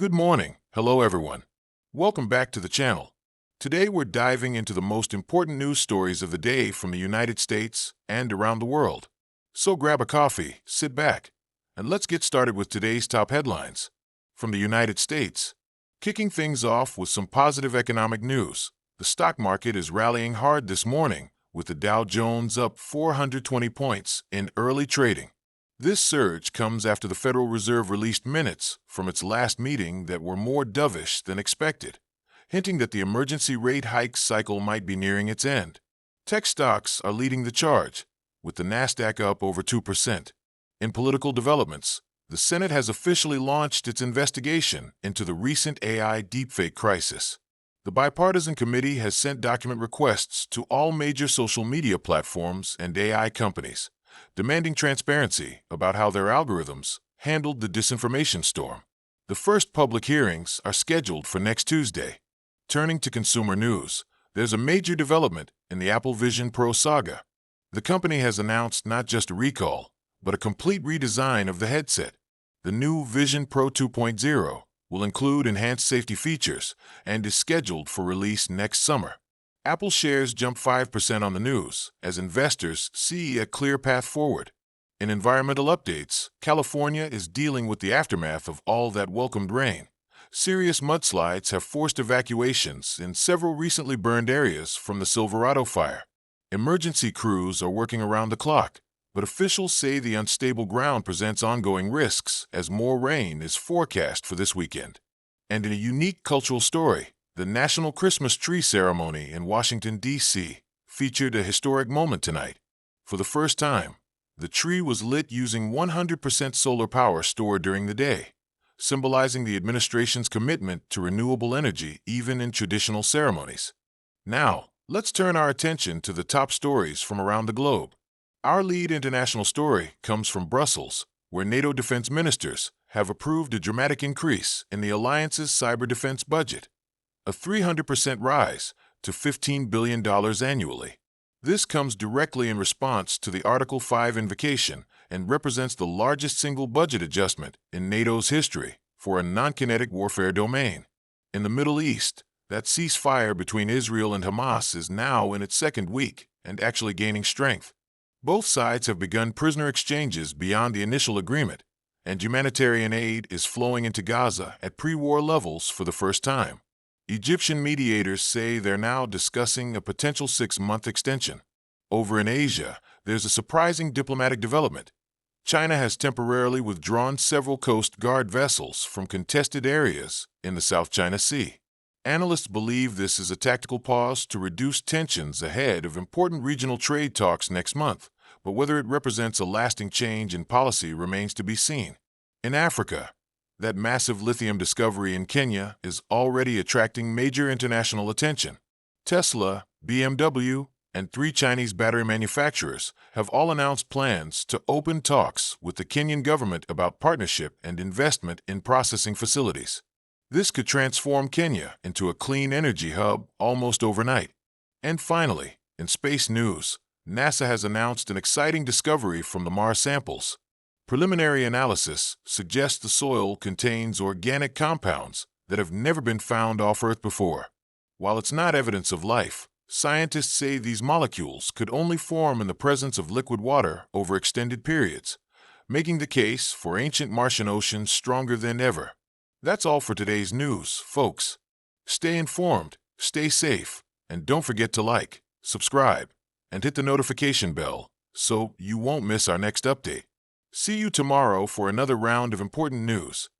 Good morning. Hello, everyone. Welcome back to the channel. Today, we're diving into the most important news stories of the day from the United States and around the world. So grab a coffee, sit back, and let's get started with today's top headlines. From the United States, kicking things off with some positive economic news. The stock market is rallying hard this morning, with the Dow Jones up 420 points in early trading. This surge comes after the Federal Reserve released minutes from its last meeting that were more dovish than expected, hinting that the emergency rate hike cycle might be nearing its end. Tech stocks are leading the charge, with the Nasdaq up over 2%. In political developments, the Senate has officially launched its investigation into the recent AI deepfake crisis. The bipartisan committee has sent document requests to all major social media platforms and AI companies, demanding transparency about how their algorithms handled the disinformation storm. The first public hearings are scheduled for next Tuesday. Turning to consumer news, there's a major development in the Apple Vision Pro saga. The company has announced not just a recall, but a complete redesign of the headset. The new Vision Pro 2.0 will include enhanced safety features and is scheduled for release next summer. Apple shares jumped 5% on the news as investors see a clear path forward. In environmental updates, California is dealing with the aftermath of all that welcomed rain. Serious mudslides have forced evacuations in several recently burned areas from the Silverado fire. Emergency crews are working around the clock, but officials say the unstable ground presents ongoing risks as more rain is forecast for this weekend. And in a unique cultural story, the National Christmas Tree Ceremony in Washington, D.C. featured a historic moment tonight. For the first time, the tree was lit using 100% solar power stored during the day, symbolizing the administration's commitment to renewable energy even in traditional ceremonies. Now, let's turn our attention to the top stories from around the globe. Our lead international story comes from Brussels, where NATO defense ministers have approved a dramatic increase in the alliance's cyber defense budget, a 300% rise to $15 billion annually. This comes directly in response to the Article 5 invocation and represents the largest single budget adjustment in NATO's history for a non-kinetic warfare domain. In the Middle East, that ceasefire between Israel and Hamas is now in its second week and actually gaining strength. Both sides have begun prisoner exchanges beyond the initial agreement, and humanitarian aid is flowing into Gaza at pre-war levels for the first time. Egyptian mediators say they're now discussing a potential 6-month extension. Over in Asia, there's a surprising diplomatic development. China has temporarily withdrawn several Coast Guard vessels from contested areas in the South China Sea. Analysts believe this is a tactical pause to reduce tensions ahead of important regional trade talks next month, but whether it represents a lasting change in policy remains to be seen. In Africa, that massive lithium discovery in Kenya is already attracting major international attention. Tesla, BMW, and 3 Chinese battery manufacturers have all announced plans to open talks with the Kenyan government about partnership and investment in processing facilities. This could transform Kenya into a clean energy hub almost overnight. And finally, in space news, NASA has announced an exciting discovery from the Mars samples. Preliminary analysis suggests the soil contains organic compounds that have never been found off Earth before. While it's not evidence of life, scientists say these molecules could only form in the presence of liquid water over extended periods, making the case for ancient Martian oceans stronger than ever. That's all for today's news, folks. Stay informed, stay safe, and don't forget to like, subscribe, and hit the notification bell so you won't miss our next update. See you tomorrow for another round of important news.